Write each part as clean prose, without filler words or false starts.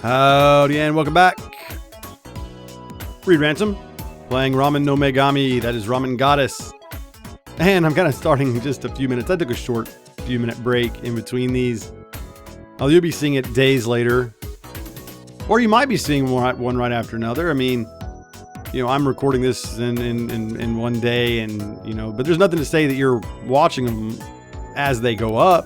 Howdy and welcome back. Reed Ransom, playing Ramen no Megami, that is Ramen Goddess. And I'm kind of starting in just a few minutes. I took a short few minute break in between these. You'll be seeing it days later. Or you might be seeing one right after another. I mean, I'm recording this in one day and, but there's nothing to say that you're watching them as they go up.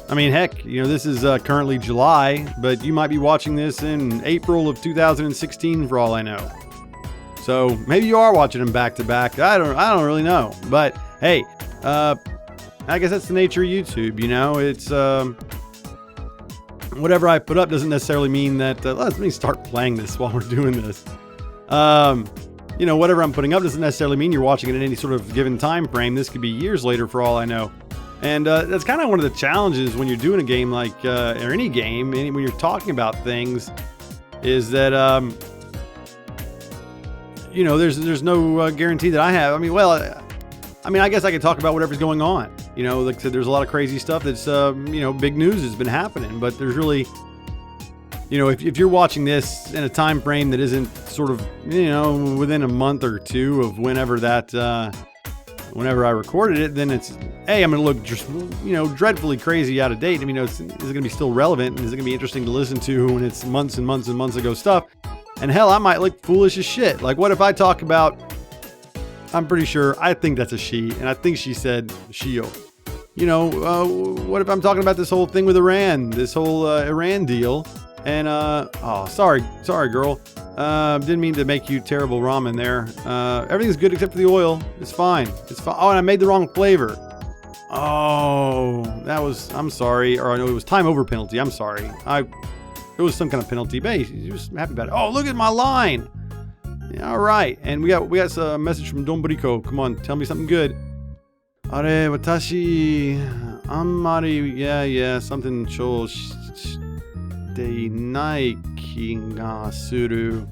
I mean, heck, this is currently July, but you might be watching this in April of 2016 for all I know. So maybe you are watching them back to back. I don't really know. But hey, I guess that's the nature of YouTube. It's whatever I put up doesn't necessarily mean that. Let me start playing this while we're doing this. Whatever I'm putting up doesn't necessarily mean you're watching it in any sort of given time frame. This could be years later for all I know. And that's kind of one of the challenges when you're doing a game like, or any game, when you're talking about things, is that, there's no guarantee that I have. I guess I could talk about whatever's going on. Like I said, there's a lot of crazy stuff that's, big news has been happening, but there's really, if you're watching this in a time frame that isn't sort of, within a month or two of whenever I recorded it, then it's, hey, I'm going to look just, dreadfully crazy out of date. Is it going to be still relevant? And is it going to be interesting to listen to when it's months and months and months ago stuff? And hell, I might look foolish as shit. Like, what if I talk about, I'm pretty sure, I think that's a she, and I think she said Shio. What if I'm talking about this whole thing with Iran, this whole Iran deal? And, sorry, girl. Didn't mean to make you terrible ramen there. Everything's good except for the oil. It's fine. Oh, and I made the wrong flavor. Oh, I'm sorry. Or I know it was time over penalty. I'm sorry. It was some kind of penalty. But hey, he was happy about it. Oh, look at my line. Yeah, all right. And we got a message from Dombriko. Come on, tell me something good. Are, watashi, ammari, yeah, something shou shite nai ki ga suru.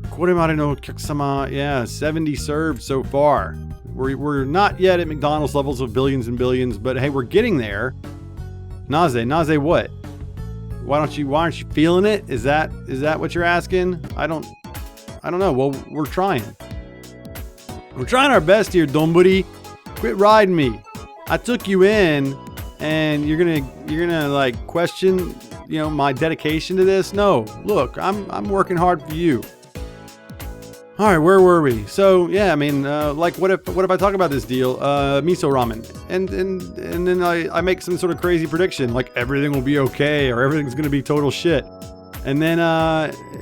Koremare no okyakusama, yeah, 70 served so far. We're not yet at McDonald's levels of billions and billions, but hey, we're getting there. Naze what? Why aren't you feeling it? Is that what you're asking? I don't know. Well, we're trying. We're trying our best here, Donburi. Quit riding me. I took you in, and you're gonna like question, my dedication to this. No, look, I'm working hard for you. All right, where were we? So yeah, what if I talk about this deal, miso ramen, and then I make some sort of crazy prediction, like everything will be okay or everything's gonna be total shit, and then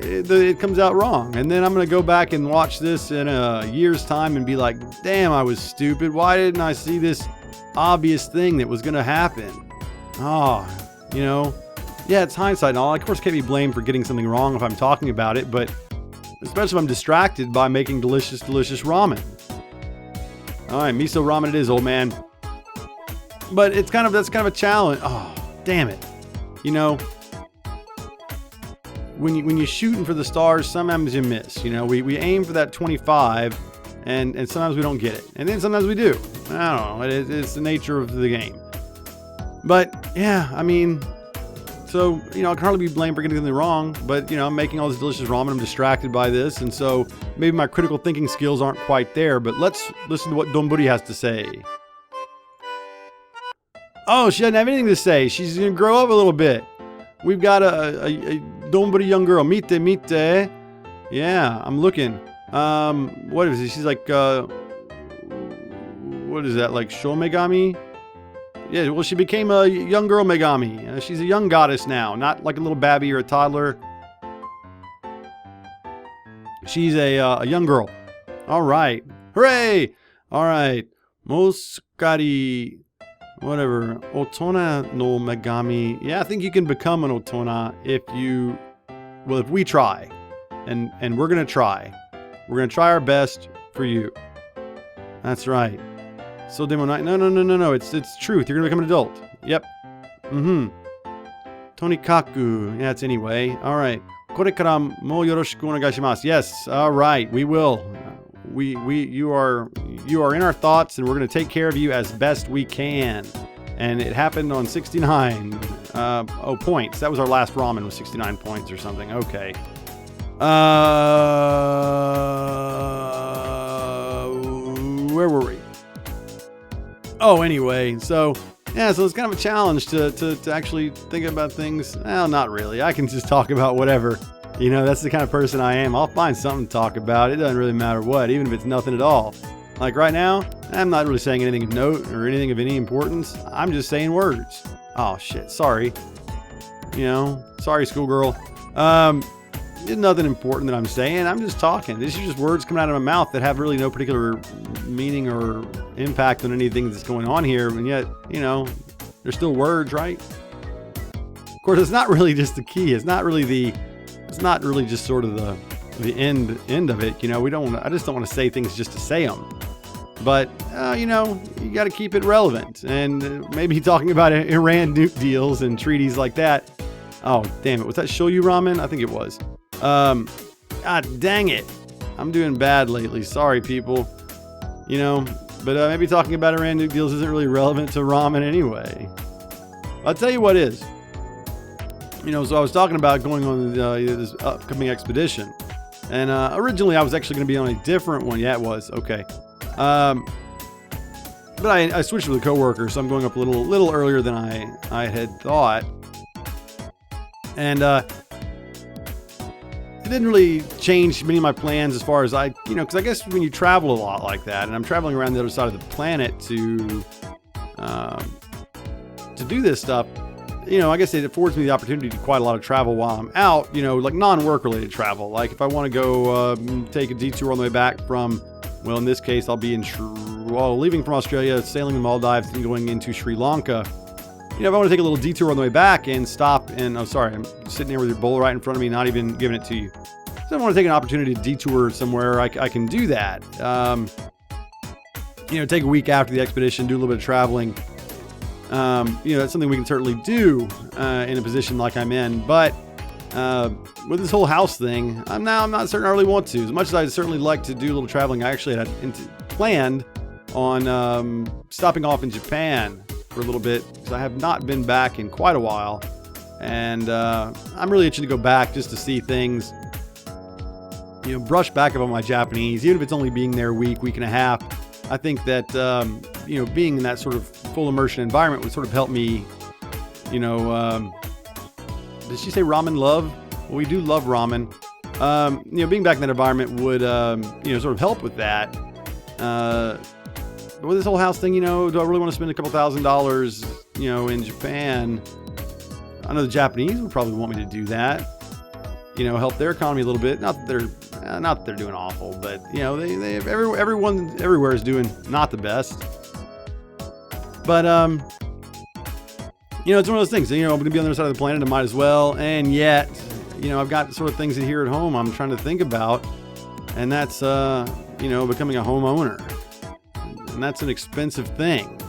it comes out wrong, and then I'm gonna go back and watch this in a year's time and be like, damn, I was stupid. Why didn't I see this obvious thing that was gonna happen? Yeah, it's hindsight and all. I, of course, can't be blamed for getting something wrong if I'm talking about it, but especially if I'm distracted by making delicious, delicious ramen. All right, miso ramen it is, old man. But that's kind of a challenge. Oh, damn it. When you're shooting for the stars, sometimes you miss. We aim for that 25, and sometimes we don't get it. And then sometimes we do. I don't know. It's the nature of the game. But, yeah, so, I can hardly be blamed for getting something wrong, but, I'm making all this delicious ramen. I'm distracted by this, and so maybe my critical thinking skills aren't quite there, but let's listen to what Donburi has to say. Oh, she doesn't have anything to say. She's going to grow up a little bit. We've got a Donburi young girl. Mite. Yeah, I'm looking. What is it? She's like, what is that, like Shomegami? Yeah, well, she became a young girl Megami. She's a young goddess now, not like a little babby or a toddler. She's a young girl. All right. Hooray! All right. Moskari, whatever. Otona no Megami. Yeah, I think you can become an Otona if we try. And we're going to try. We're going to try our best for you. That's right. So demo night. No. It's truth. You're gonna become an adult. Yep. Tonikaku. Yeah, it's anyway. All right. Korekara mo yoroshiku onegaishimasu. Yes. All right. We will. You are in our thoughts, and we're gonna take care of you as best we can. And it happened on 69. Points. That was our last ramen, was 69 points or something. Okay. Where were we? Oh, anyway, so yeah, so it's kind of a challenge to actually think about things. Well, not really. I can just talk about whatever. You know, that's the kind of person I am. I'll find something to talk about. It doesn't really matter what, even if it's nothing at all. Like right now, I'm not really saying anything of note or anything of any importance. I'm just saying words. Oh shit, sorry. You know, sorry, schoolgirl. There's nothing important that I'm saying. I'm just talking. These are just words coming out of my mouth that have really no particular meaning or impact on anything that's going on here. And yet, you know, they're still words, right? Of course, it's not really just the key. It's not really just sort of the end of it. You know, I just don't want to say things just to say them. But, you know, you got to keep it relevant. And maybe talking about Iran nuke deals and treaties like that. Oh, damn it. Was that Shoyu ramen? I think it was. God dang it. I'm doing bad lately. Sorry, people. You know, but maybe talking about Iran nuke deals isn't really relevant to ramen anyway. I'll tell you what is. You know, so I was talking about going on this upcoming expedition. And originally I was actually going to be on a different one. Yeah, it was. Okay. But I switched with a coworker, so I'm going up a little earlier than I had thought. And it didn't really change many of my plans as far as you know, because I guess when you travel a lot like that, and I'm traveling around the other side of the planet to do this stuff, you know, I guess it affords me the opportunity to do quite a lot of travel while I'm out, you know, like non-work related travel. Like if I want to go take a detour on the way back from, well, in this case, I'll be leaving from Australia, sailing the Maldives and going into Sri Lanka. You know, if I want to take a little detour on the way back and stop and, oh, sorry, I'm sitting here with your bowl right in front of me, not even giving it to you. So I want to take an opportunity to detour somewhere, I can do that. You know, take a week after the expedition, do a little bit of traveling. You know, that's something we can certainly do in a position like I'm in. But with this whole house thing, I'm not certain I really want to. As much as I'd certainly like to do a little traveling, I actually had planned on stopping off in Japan for a little bit, because I have not been back in quite a while. And I'm really itching to go back just to see things, you know, brush back up on my Japanese, even if it's only being there a week and a half. I think that, you know, being in that sort of full immersion environment would sort of help me, you know, did she say ramen love? Well, we do love ramen. You know, being back in that environment would, you know, sort of help with that. But with this whole house thing, you know, do I really want to spend a couple $1,000s, you know, in Japan? I know the Japanese would probably want me to do that. You know, help their economy a little bit. Not that they're doing awful, but you know, everyone everywhere is doing not the best. But you know, it's one of those things. You know, I'm going to be on the other side of the planet. I might as well. And yet, you know, I've got sort of things here at home I'm trying to think about, and that's you know, becoming a homeowner, and that's an expensive thing.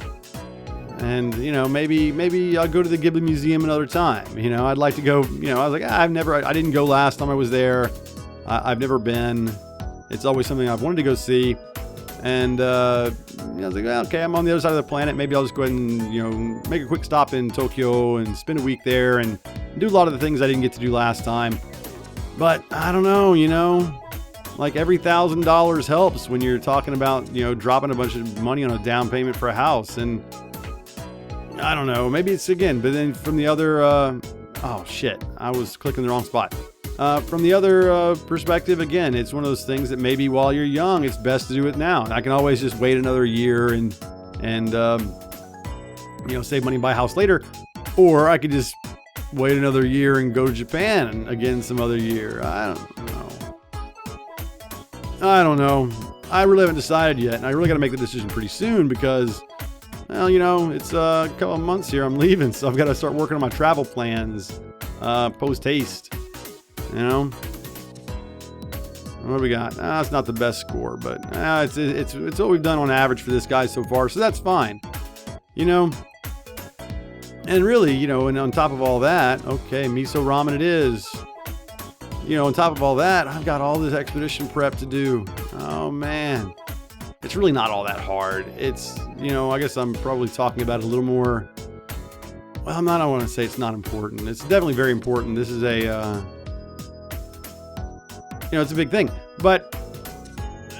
And, you know, maybe I'll go to the Ghibli Museum another time. You know, I'd like to go, you know, I was like, I didn't go last time I was there. I've never been. It's always something I've wanted to go see. And, you know, I was like, well, okay, I'm on the other side of the planet. Maybe I'll just go ahead and, you know, make a quick stop in Tokyo and spend a week there and do a lot of the things I didn't get to do last time. But I don't know, you know, like every $1,000 helps when you're talking about, you know, dropping a bunch of money on a down payment for a house. And I don't know, maybe it's again, but then from the other, oh shit, I was clicking the wrong spot. From the other perspective, again, it's one of those things that maybe while you're young, it's best to do it now. I can always just wait another year and you know, save money and buy a house later. Or I could just wait another year and go to Japan again some other year. I don't know. I really haven't decided yet, and I really got to make the decision pretty soon because, well, you know, it's a couple of months here I'm leaving, so I've got to start working on my travel plans post-haste, you know? What do we got? It's not the best score, but it's what we've done on average for this guy so far, so that's fine, you know? And really, you know, and on top of all that, okay, miso ramen it is. You know, on top of all that, I've got all this expedition prep to do. Oh, man. It's really not all that hard. It's, you know, I guess I'm probably talking about it a little more. I don't want to say it's not important. It's definitely very important. This is a, it's a big thing. But,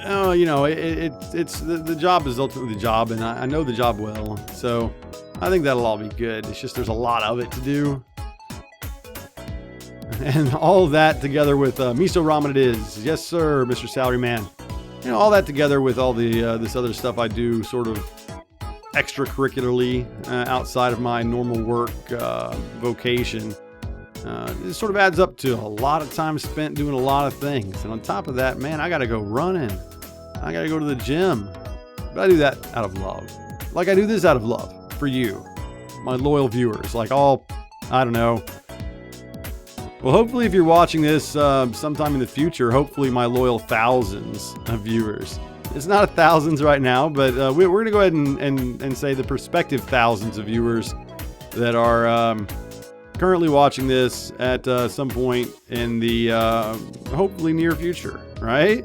it's the job is ultimately the job, and I know the job well. So I think that'll all be good. It's just there's a lot of it to do. And all of that together with miso ramen it is. Yes, sir, Mr. Salaryman. All that together with all the this other stuff I do sort of extracurricularly outside of my normal work vocation. It sort of adds up to a lot of time spent doing a lot of things. And on top of that, man, I got to go running. I got to go to the gym. But I do that out of love. Like I do this out of love for you, my loyal viewers. Like I don't know. Well, hopefully if you're watching this sometime in the future, hopefully my loyal thousands of viewers. It's not thousands right now, but we're going to go ahead and say the prospective thousands of viewers that are currently watching this at some point in the hopefully near future, right?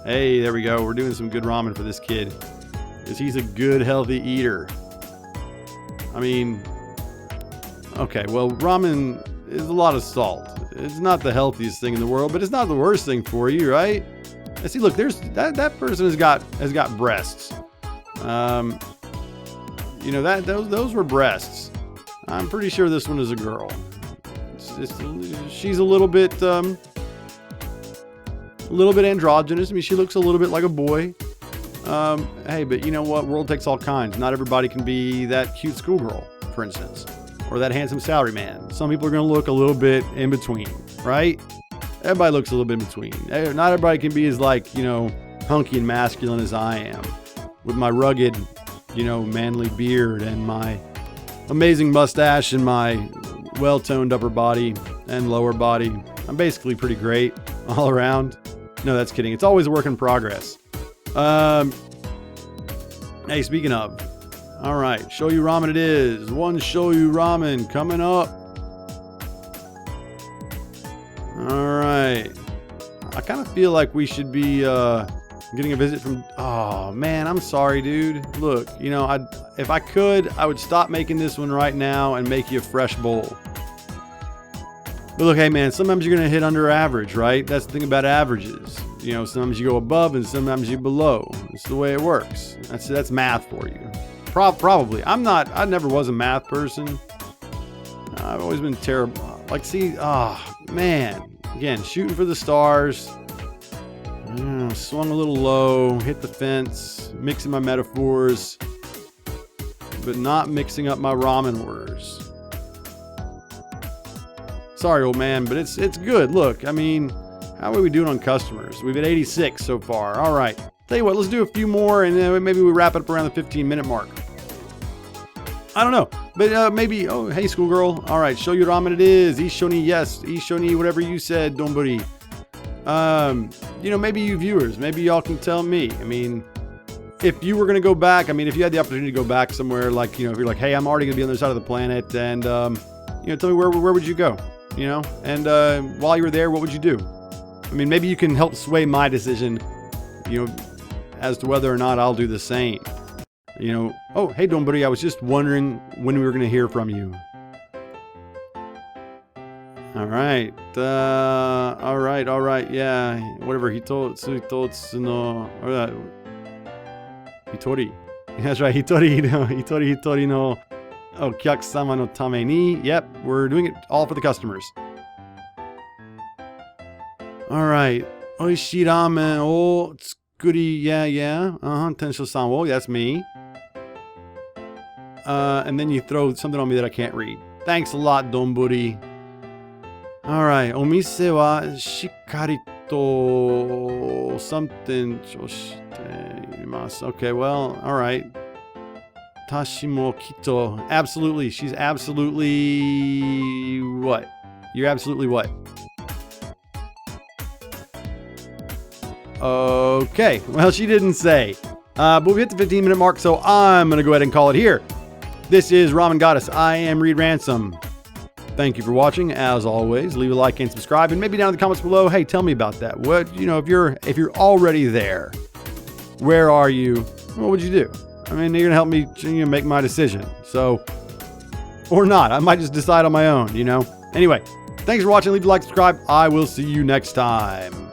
Hey, there we go. We're doing some good ramen for this kid because he's a good, healthy eater. I mean, okay, well, ramen is a lot of salt. It's not the healthiest thing in the world, but it's not the worst thing for you, right? And see, look, there's that person has got breasts. Those were breasts. I'm pretty sure this one is a girl. She's a little bit androgynous. I mean, she looks a little bit like a boy. Hey, but you know what? World takes all kinds. Not everybody can be that cute schoolgirl, for instance, or that handsome salaryman. Some people are going to look a little bit in between, right? Everybody looks a little bit in between. Not everybody can be as hunky and masculine as I am, with my rugged, manly beard and my amazing mustache and my well-toned upper body and lower body. I'm basically pretty great all around. No, that's kidding. It's always a work in progress. Hey, speaking of, all right, shoyu ramen it is. One shoyu ramen coming up. All right. I kind of feel like we should be getting a visit from... Oh, man, I'm sorry, dude. Look, if I could, I would stop making this one right now and make you a fresh bowl. But look, hey, man, sometimes you're going to hit under average, right? That's the thing about averages. Sometimes you go above and sometimes you below. It's the way it works. That's math for you. Probably. I never was a math person. I've always been terrible. Man. Again, shooting for the stars. Swung a little low, hit the fence, mixing my metaphors, but not mixing up my ramen orders. Sorry, old man, but it's good. Look, I mean, how are we doing on customers? We've at 86 so far. All right. Tell you what, let's do a few more, and then maybe we wrap it up around the 15-minute mark. I don't know, but maybe, oh, hey, schoolgirl. All right, shoyu ramen it is. Ishoni, yes. Ishoni, whatever you said, donburi. Maybe you viewers, maybe y'all can tell me. I mean, if you were going to go back, if you had the opportunity to go back somewhere, if you're like, hey, I'm already going to be on the other side of the planet, and, tell me where would you go, and while you were there, what would you do? Maybe you can help sway my decision, as to whether or not I'll do the same. Oh, hey, donburi, I was just wondering when we were going to hear from you. All right, yeah, whatever, hitotsu no, hitori. That's right, hitori no okyakusama no tame ni. Yep, we're doing it all for the customers. All right, oishii ramen o tsukuri, yeah, tensho-san wo, that's me. And then you throw something on me that I can't read. Thanks a lot, donburi. All right, omise wa shikkari to something shoshite imasu. Okay, well, all right. Tashi mo kito. Absolutely. She's absolutely what? You're absolutely what? Okay, well, she didn't say. But we hit the 15-minute mark, so I'm going to go ahead and call it here. This is Ramen Goddess. I am Reed Ransom. Thank you for watching. As always, leave a like and subscribe, and maybe down in the comments below, hey, tell me about that. What, if you're already there, where are you? What would you do? You're gonna help me, make my decision. So, Or not. I might just decide on my own, you know? Anyway, thanks for watching. Leave a like, subscribe. I will see you next time.